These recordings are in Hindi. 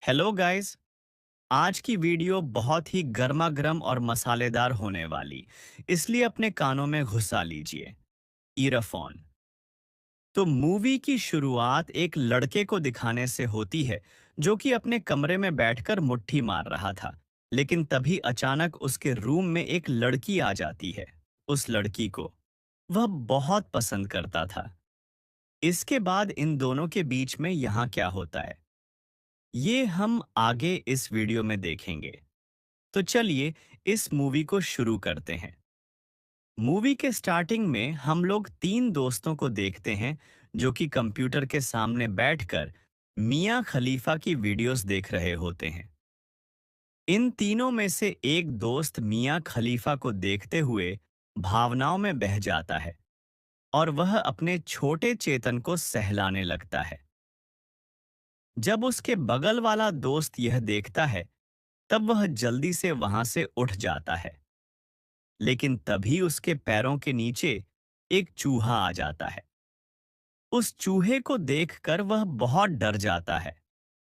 Hello guys. आज की वीडियो बहुत ही गर्मा गर्म और मसालेदार होने वाली, इसलिए अपने कानों में घुसा लीजिए ईयरफोन। तो मूवी की शुरुआत एक लड़के को दिखाने से होती है जो कि अपने कमरे में बैठकर मुट्ठी मार रहा था। लेकिन तभी अचानक उसके रूम में एक लड़की आ जाती है। उस लड़की को वह बहुत पसंद करता था। इसके बाद इन दोनों के बीच में यहाँ क्या होता है, ये हम आगे इस वीडियो में देखेंगे। तो चलिए इस मूवी को शुरू करते हैं। मूवी के स्टार्टिंग में हम लोग तीन दोस्तों को देखते हैं जो कि कंप्यूटर के सामने बैठकर मियां खलीफा की वीडियोस देख रहे होते हैं। इन तीनों में से एक दोस्त मियां खलीफा को देखते हुए भावनाओं में बह जाता है और वह अपने छोटे चेतन को सहलाने लगता है। जब उसके बगल वाला दोस्त यह देखता है, तब वह जल्दी से वहां से उठ जाता है। लेकिन तभी उसके पैरों के नीचे एक चूहा आ जाता है। उस चूहे को देखकर वह बहुत डर जाता है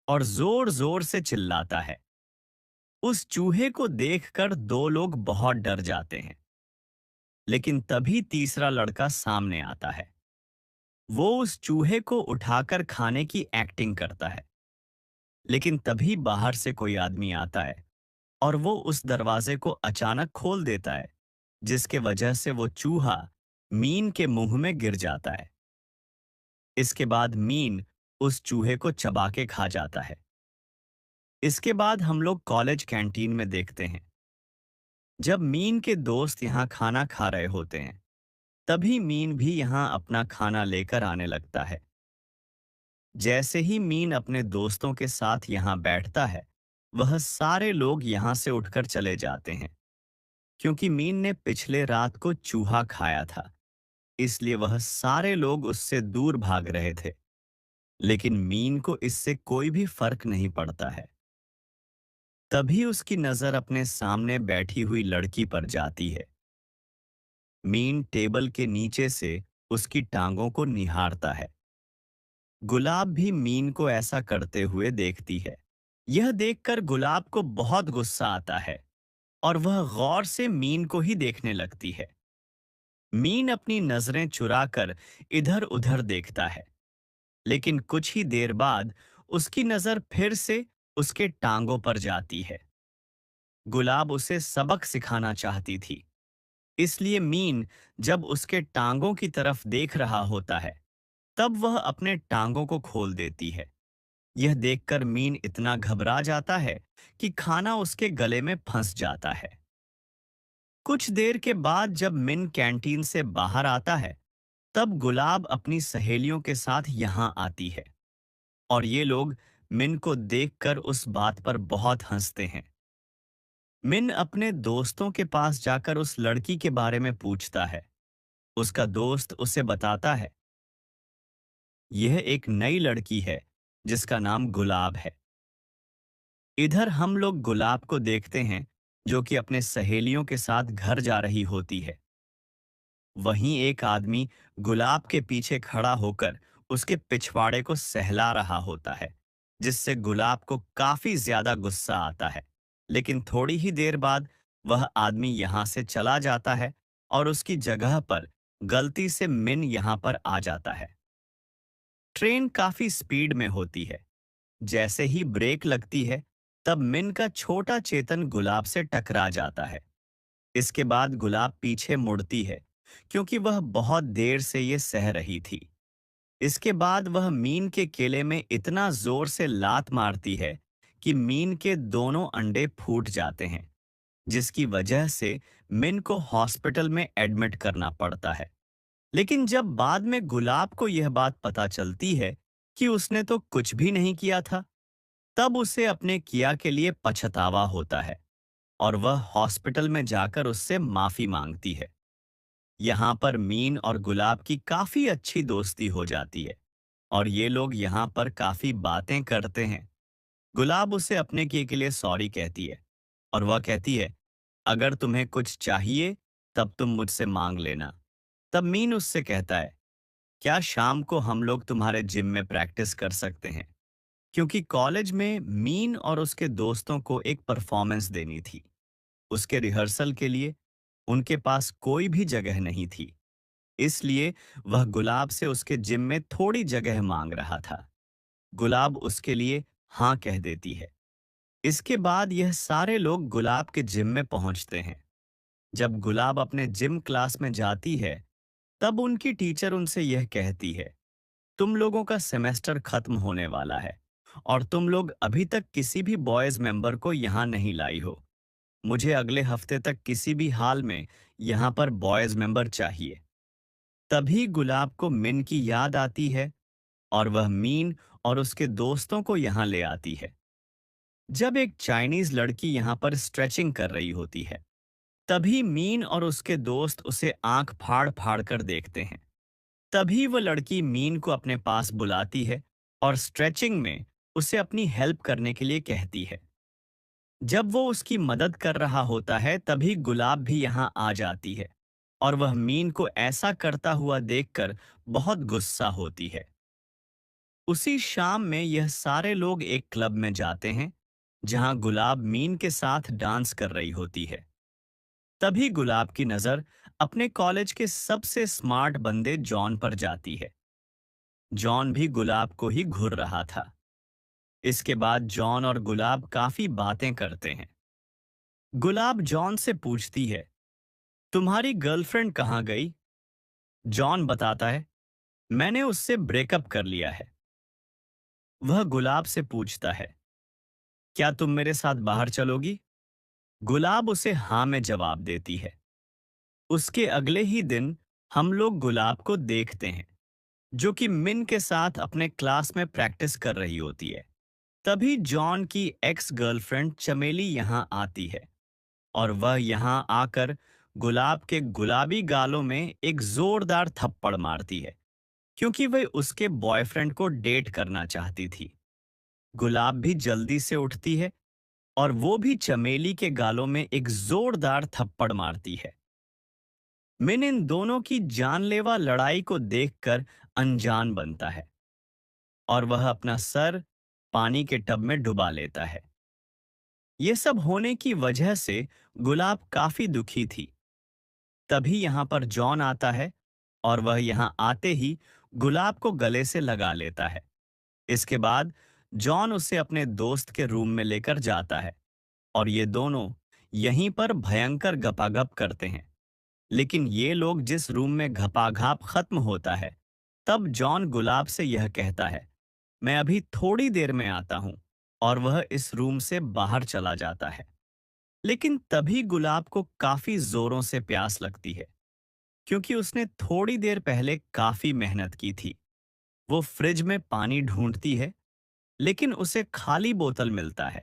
और जोर जोर से चिल्लाता है। उस चूहे को देखकर दो लोग बहुत डर जाते हैं। लेकिन तभी तीसरा लड़का सामने आता है। वो उस चूहे को उठाकर खाने की एक्टिंग करता है। लेकिन तभी बाहर से कोई आदमी आता है और वो उस दरवाजे को अचानक खोल देता है, जिसके वजह से वो चूहा मीन के मुंह में गिर जाता है। इसके बाद मीन उस चूहे को चबा के खा जाता है। इसके बाद हम लोग कॉलेज कैंटीन में देखते हैं। जब मीन के दोस्त यहाँ खाना खा रहे होते हैं, तभी मीन भी यहाँ अपना खाना लेकर आने लगता है। जैसे ही मीन अपने दोस्तों के साथ यहाँ बैठता है, वह सारे लोग यहाँ से उठकर चले जाते हैं। क्योंकि मीन ने पिछले रात को चूहा खाया था, इसलिए वह सारे लोग उससे दूर भाग रहे थे। लेकिन मीन को इससे कोई भी फर्क नहीं पड़ता है। तभी उसकी नजर अपने सामने बैठी हुई लड़की पर जाती है। मीन टेबल के नीचे से उसकी टांगों को निहारता है। गुलाब भी मीन को ऐसा करते हुए देखती है। यह देखकर गुलाब को बहुत गुस्सा आता है और वह गौर से मीन को ही देखने लगती है। मीन अपनी नजरें चुराकर इधर उधर देखता है। लेकिन कुछ ही देर बाद उसकी नजर फिर से उसके टांगों पर जाती है। गुलाब उसे सबक सिखाना चाहती थी, इसलिए मीन जब उसके टांगों की तरफ देख रहा होता है, तब वह अपने टांगों को खोल देती है। यह देखकर मीन इतना घबरा जाता है कि खाना उसके गले में फंस जाता है। कुछ देर के बाद जब मिन कैंटीन से बाहर आता है, तब गुलाब अपनी सहेलियों के साथ यहाँ आती है और ये लोग मिन को देखकर उस बात पर बहुत हंसते हैं। मिन अपने दोस्तों के पास जाकर उस लड़की के बारे में पूछता है। उसका दोस्त उसे बताता है, यह एक नई लड़की है जिसका नाम गुलाब है। इधर हम लोग गुलाब को देखते हैं जो कि अपने सहेलियों के साथ घर जा रही होती है। वहीं एक आदमी गुलाब के पीछे खड़ा होकर उसके पिछवाड़े को सहला रहा होता है, जिससे गुलाब को काफी ज्यादा गुस्सा आता है। लेकिन थोड़ी ही देर बाद वह आदमी यहाँ से चला जाता है और उसकी जगह पर गलती से मिन यहाँ पर आ जाता है। ट्रेन काफी स्पीड में होती है। जैसे ही ब्रेक लगती है, तब मिन का छोटा चेतन गुलाब से टकरा जाता है। इसके बाद गुलाब पीछे मुड़ती है, क्योंकि वह बहुत देर से ये सह रही थी। इसके बाद वह मीन के केले में इतना जोर से लात मारती है कि मीन के दोनों अंडे फूट जाते हैं, जिसकी वजह से मिन को हॉस्पिटल में एडमिट करना पड़ता है। लेकिन जब बाद में गुलाब को यह बात पता चलती है कि उसने तो कुछ भी नहीं किया था, तब उसे अपने किया के लिए पछतावा होता है और वह हॉस्पिटल में जाकर उससे माफी मांगती है। यहाँ पर मीन और गुलाब की काफी अच्छी दोस्ती हो जाती है और ये लोग यहाँ पर काफी बातें करते हैं। गुलाब उसे अपने किए के लिए सॉरी कहती है और वह कहती है, अगर तुम्हें कुछ चाहिए तब तुम मुझसे मांग लेना। तब मीन उससे कहता है, क्या शाम को हम लोग तुम्हारे जिम में प्रैक्टिस कर सकते हैं? क्योंकि कॉलेज में मीन और उसके दोस्तों को एक परफॉर्मेंस देनी थी। उसके रिहर्सल के लिए उनके पास कोई भी जगह नहीं थी। इसलिए वह गुलाब से उसके जिम में थोड़ी जगह मांग रहा था। गुलाब उसके लिए हाँ कह देती है। इसके बाद यह सारे लोग गुलाब के जिम में पहुंचते हैं। जब गुलाब अपने जिम क्लास में जाती है, तब उनकी टीचर उनसे यह कहती है, तुम लोगों का सेमेस्टर खत्म होने वाला है और तुम लोग अभी तक किसी भी बॉयज मेंबर को यहाँ नहीं लाई हो। मुझे अगले हफ्ते तक किसी भी हाल में यहाँ पर बॉयज मेंबर चाहिए। तभी गुलाब को मिन की याद आती है और वह मीन और उसके दोस्तों को यहाँ ले आती है। जब एक चाइनीज लड़की यहाँ पर स्ट्रेचिंग कर रही होती है, तभी मीन और उसके दोस्त उसे आंख फाड़ फाड़ कर देखते हैं। तभी वह लड़की मीन को अपने पास बुलाती है और स्ट्रेचिंग में उसे अपनी हेल्प करने के लिए कहती है। जब वो उसकी मदद कर रहा होता है, तभी गुलाब भी यहाँ आ जाती है और वह मीन को ऐसा करता हुआ देखकर बहुत गुस्सा होती है। उसी शाम में यह सारे लोग एक क्लब में जाते हैं, जहां गुलाब मीन के साथ डांस कर रही होती है। तभी गुलाब की नजर अपने कॉलेज के सबसे स्मार्ट बंदे जॉन पर जाती है। जॉन भी गुलाब को ही घूर रहा था। इसके बाद जॉन और गुलाब काफी बातें करते हैं। गुलाब जॉन से पूछती है, तुम्हारी गर्लफ्रेंड कहाँ गई? जॉन बताता है, मैंने उससे ब्रेकअप कर लिया है। वह गुलाब से पूछता है, क्या तुम मेरे साथ बाहर चलोगी? गुलाब उसे हाँ में जवाब देती है। उसके अगले ही दिन हम लोग गुलाब को देखते हैं, जो कि मिन के साथ अपने क्लास में प्रैक्टिस कर रही होती है। तभी जॉन की एक्स गर्लफ्रेंड चमेली यहाँ आती है और वह यहाँ आकर गुलाब के गुलाबी गालों में एक जोरदार थप्पड़ मारती है, क्योंकि वह उसके बॉयफ्रेंड को डेट करना चाहती थी। गुलाब भी जल्दी से उठती है और वो भी चमेली के गालों में एक जोरदार थप्पड़ मारती है। मिन इन दोनों की जानलेवा लड़ाई को देखकर अनजान बनता है और वह अपना सर पानी के टब में डुबा लेता है। ये सब होने की वजह से गुलाब काफी दुखी थी। तभी यहाँ पर जॉन आता है और वह यहाँ आते ही गुलाब को गले से लगा लेता है। इसके बाद जॉन उसे अपने दोस्त के रूम में लेकर जाता है और ये दोनों यहीं पर भयंकर गपागप करते हैं। लेकिन ये लोग जिस रूम में घपाघाप खत्म होता है, तब जॉन गुलाब से यह कहता है, मैं अभी थोड़ी देर में आता हूं, और वह इस रूम से बाहर चला जाता है। लेकिन तभी गुलाब को काफी जोरों से प्यास लगती है, क्योंकि उसने थोड़ी देर पहले काफी मेहनत की थी। वो फ्रिज में पानी ढूंढती है, लेकिन उसे खाली बोतल मिलता है।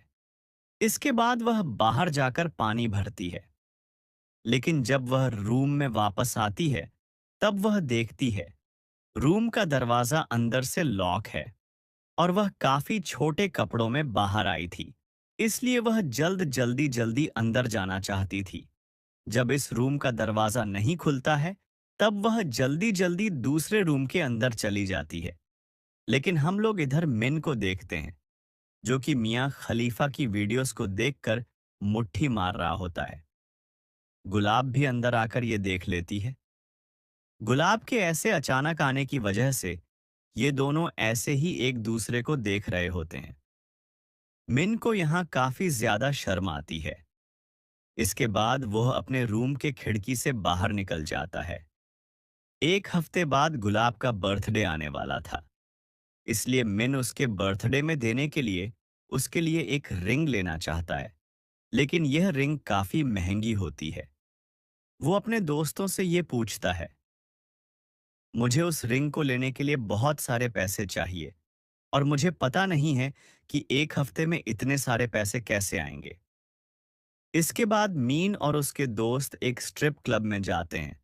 इसके बाद वह बाहर जाकर पानी भरती है। लेकिन जब वह रूम में वापस आती है, तब वह देखती है रूम का दरवाजा अंदर से लॉक है और वह काफी छोटे कपड़ों में बाहर आई थी। इसलिए वह जल्दी जल्दी अंदर जाना चाहती थी। जब इस रूम का दरवाजा नहीं खुलता है, तब वह जल्दी जल्दी दूसरे रूम के अंदर चली जाती है। लेकिन हम लोग इधर मिन को देखते हैं, जो कि मियाँ खलीफा की वीडियोस को देखकर मुट्ठी मार रहा होता है। गुलाब भी अंदर आकर ये देख लेती है। गुलाब के ऐसे अचानक आने की वजह से ये दोनों ऐसे ही एक दूसरे को देख रहे होते हैं। मिन को यहाँ काफी ज्यादा शर्म आती है। इसके बाद वह अपने रूम के खिड़की से बाहर निकल जाता है। एक हफ्ते बाद गुलाब का बर्थडे आने वाला था, इसलिए मिन उसके बर्थडे में देने के लिए उसके लिए एक रिंग लेना चाहता है। लेकिन यह रिंग काफी महंगी होती है। वो अपने दोस्तों से ये पूछता है, मुझे उस रिंग को लेने के लिए बहुत सारे पैसे चाहिए और मुझे पता नहीं है कि एक हफ्ते में इतने सारे पैसे कैसे आएंगे। इसके बाद मीन और उसके दोस्त एक स्ट्रिप क्लब में जाते हैं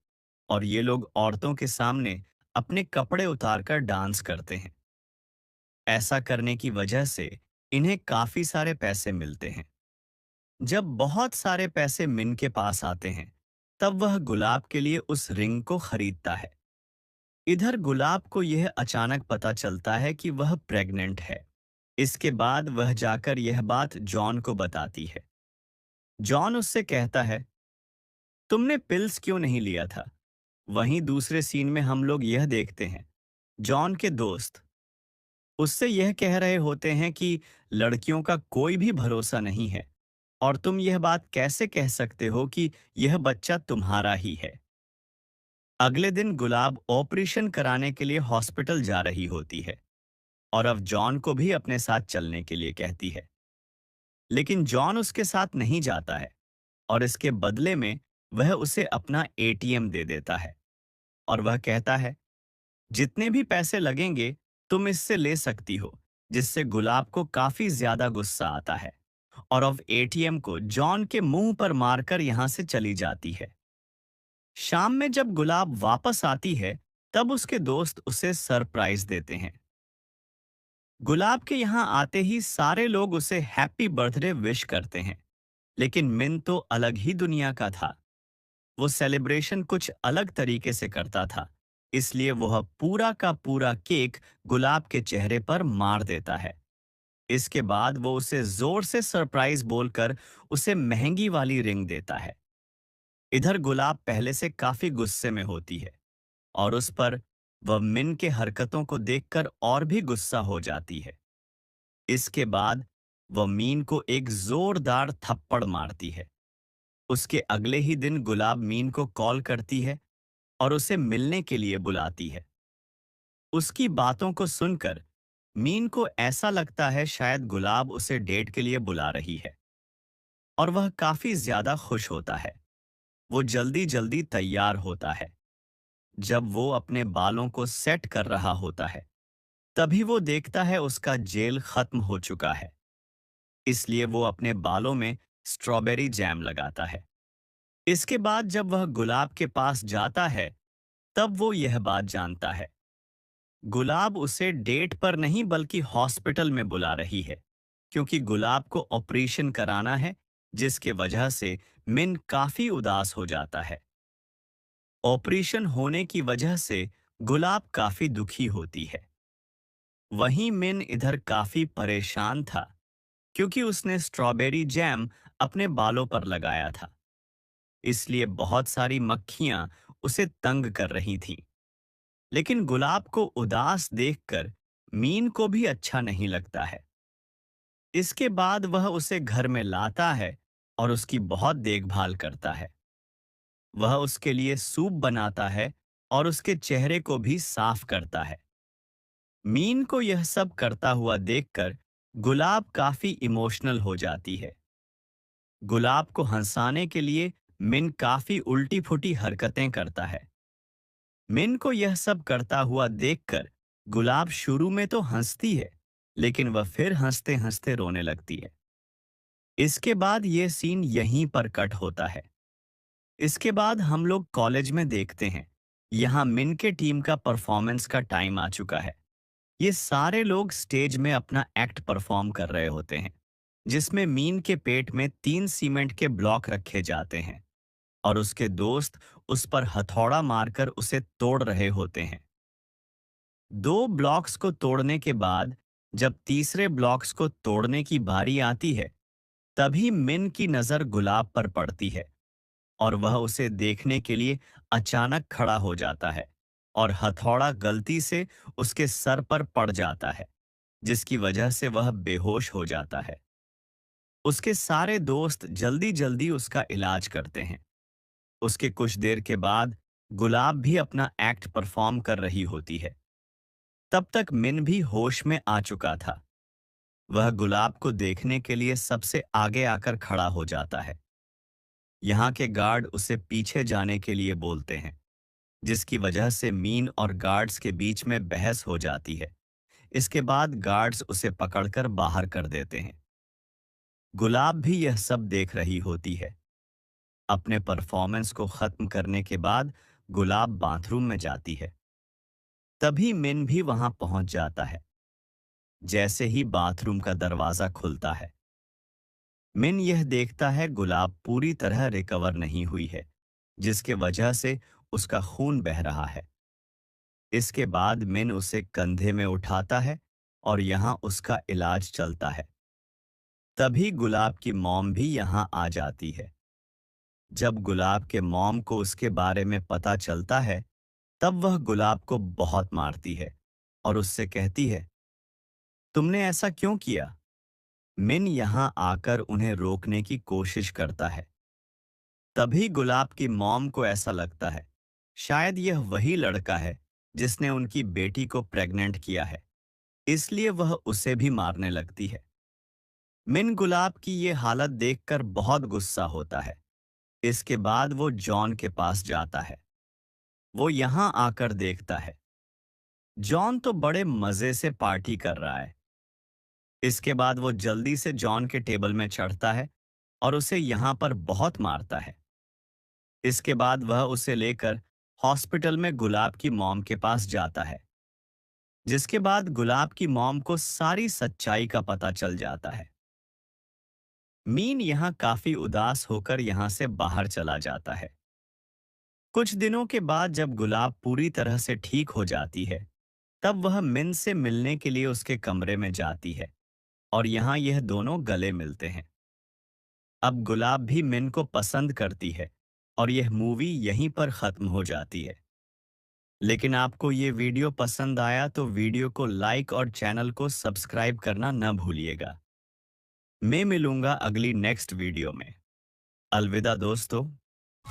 और ये लोग औरतों के सामने अपने कपड़े उतारकर डांस करते हैं। ऐसा करने की वजह से इन्हें काफी सारे पैसे मिलते हैं। जब बहुत सारे पैसे मिन के पास आते हैं, तब वह गुलाब के लिए उस रिंग को खरीदता है। इधर गुलाब को यह अचानक पता चलता है कि वह प्रेग्नेंट है। इसके बाद वह जाकर यह बात जॉन को बताती है। जॉन उससे कहता है, तुमने पिल्स क्यों नहीं लिया था? वहीं दूसरे सीन में हम लोग यह देखते हैं, जॉन के दोस्त उससे यह कह रहे होते हैं कि लड़कियों का कोई भी भरोसा नहीं है और तुम यह बात कैसे कह सकते हो कि यह बच्चा तुम्हारा ही है। अगले दिन गुलाब ऑपरेशन कराने के लिए हॉस्पिटल जा रही होती है और अब जॉन को भी अपने साथ चलने के लिए कहती है। लेकिन जॉन उसके साथ नहीं जाता है और इसके बदले में वह उसे अपना एटीएम दे देता है और वह कहता है, जितने भी पैसे लगेंगे तुम इससे ले सकती हो, जिससे गुलाब को काफी ज्यादा गुस्सा आता है और अब एटीएम को जॉन के मुंह पर मारकर यहां से चली जाती है। शाम में जब गुलाब वापस आती है, तब उसके दोस्त उसे सरप्राइज देते हैं। गुलाब के यहाँ आते ही सारे लोग उसे हैप्पी बर्थडे विश करते हैं, लेकिन मिन तो अलग ही दुनिया का था। वो सेलिब्रेशन कुछ अलग तरीके से करता था, इसलिए वह पूरा का पूरा केक गुलाब के चेहरे पर मार देता है। इसके बाद वो उसे जोर से सरप्राइज बोलकर उसे महंगी वाली रिंग देता है। इधर गुलाब पहले से काफी गुस्से में होती है और उस पर वह मिन के हरकतों को देखकर और भी गुस्सा हो जाती है। इसके बाद वह मीन को एक जोरदार थप्पड़ मारती है। उसके अगले ही दिन गुलाब मीन को कॉल करती है और उसे मिलने के लिए बुलाती है। उसकी बातों को सुनकर मीन को ऐसा लगता है शायद गुलाब उसे डेट के लिए बुला रही है और वह काफी ज्यादा खुश होता है। वो जल्दी जल्दी तैयार होता है। जब वो अपने बालों को सेट कर रहा होता है, तभी वो देखता है उसका जेल खत्म हो चुका है। इसलिए वो अपने बालों में स्ट्रॉबेरी जैम लगाता है। इसके बाद जब वह गुलाब के पास जाता है, तब वो यह बात जानता है। गुलाब उसे डेट पर नहीं बल्कि हॉस्पिटल में बुला रही है, क्योंकि गुलाब को ऑपरेशन कराना है, जिसके वजह से मिन काफी उदास हो जाता है। ऑपरेशन होने की वजह से गुलाब काफी दुखी होती है। वहीं मिन इधर काफी परेशान था, क्योंकि उसने स्ट्रॉबेरी जैम अपने बालों पर लगाया था। इसलिए बहुत सारी मक्खियां उसे तंग कर रही थीं। लेकिन गुलाब को उदास देखकर मीन को भी अच्छा नहीं लगता है। इसके बाद वह उसे घर में लाता है और उसकी बहुत देखभाल करता है। वह उसके लिए सूप बनाता है और उसके चेहरे को भी साफ करता है। मीन को यह सब करता हुआ देखकर गुलाब काफी इमोशनल हो जाती है। गुलाब को हंसाने के लिए मिन काफी उल्टी फुटी हरकतें करता है। मिन को यह सब करता हुआ देखकर गुलाब शुरू में तो हंसती है, लेकिन वह फिर हंसते हंसते रोने लगती है। इसके बाद यह सीन यहीं पर कट होता है। इसके बाद हम लोग कॉलेज में देखते हैं। यहाँ मिन के टीम का परफॉर्मेंस का टाइम आ चुका है। ये सारे लोग स्टेज में अपना एक्ट परफॉर्म कर रहे होते हैं, जिसमें मीन के पेट में 3 सीमेंट के ब्लॉक रखे जाते हैं और उसके दोस्त उस पर हथौड़ा मारकर उसे तोड़ रहे होते हैं। 2 ब्लॉक्स को तोड़ने के बाद जब तीसरे ब्लॉक्स को तोड़ने की बारी आती है, तभी मिन की नजर गुलाब पर पड़ती है और वह उसे देखने के लिए अचानक खड़ा हो जाता है और हथौड़ा गलती से उसके सर पर पड़ जाता है, जिसकी वजह से वह बेहोश हो जाता है। उसके सारे दोस्त जल्दी जल्दी उसका इलाज करते हैं। उसके कुछ देर के बाद गुलाब भी अपना एक्ट परफॉर्म कर रही होती है। तब तक मिन भी होश में आ चुका था। वह गुलाब को देखने के लिए सबसे आगे आकर खड़ा हो जाता है। यहाँ के गार्ड उसे पीछे जाने के लिए बोलते हैं, जिसकी वजह से मीन और गार्ड्स के बीच में बहस हो जाती है। इसके बाद गार्ड्स उसे पकड़कर बाहर कर देते हैं। गुलाब भी यह सब देख रही होती है। अपने परफॉर्मेंस को खत्म करने के बाद गुलाब बाथरूम में जाती है। तभी मिन भी वहां पहुंच जाता है। जैसे ही बाथरूम का दरवाजा खुलता है, मिन यह देखता है गुलाब पूरी तरह रिकवर नहीं हुई है, जिसके वजह से उसका खून बह रहा है। इसके बाद मिन उसे कंधे में उठाता है और यहाँ उसका इलाज चलता है। तभी गुलाब की मॉम भी यहाँ आ जाती है। जब गुलाब के मॉम को उसके बारे में पता चलता है, तब वह गुलाब को बहुत मारती है और उससे कहती है, तुमने ऐसा क्यों किया? मिन यहाँ आकर उन्हें रोकने की कोशिश करता है। तभी गुलाब की मॉम को ऐसा लगता है, शायद यह वही लड़का है जिसने उनकी बेटी को प्रेग्नेंट किया है, इसलिए वह उसे भी मारने लगती है। मिन गुलाब की ये हालत देखकर बहुत गुस्सा होता है। इसके बाद वो जॉन के पास जाता है। वो यहाँ आकर देखता है, जॉन तो बड़े मजे से पार्टी कर रहा है। इसके बाद वो जल्दी से जॉन के टेबल में चढ़ता है और उसे यहाँ पर बहुत मारता है। इसके बाद वह उसे लेकर हॉस्पिटल में गुलाब की मॉम के पास जाता है, जिसके बाद गुलाब की मॉम को सारी सच्चाई का पता चल जाता है। मीन यहाँ काफी उदास होकर यहाँ से बाहर चला जाता है। कुछ दिनों के बाद जब गुलाब पूरी तरह से ठीक हो जाती है, तब वह मिन से मिलने के लिए उसके कमरे में जाती है और यहाँ यह दोनों गले मिलते हैं। अब गुलाब भी मिन को पसंद करती है और यह मूवी यहीं पर खत्म हो जाती है। लेकिन आपको ये वीडियो पसंद आया तो वीडियो को लाइक और चैनल को सब्सक्राइब करना न भूलिएगा। मैं मिलूंगा अगली नेक्स्ट वीडियो में। अलविदा दोस्तों।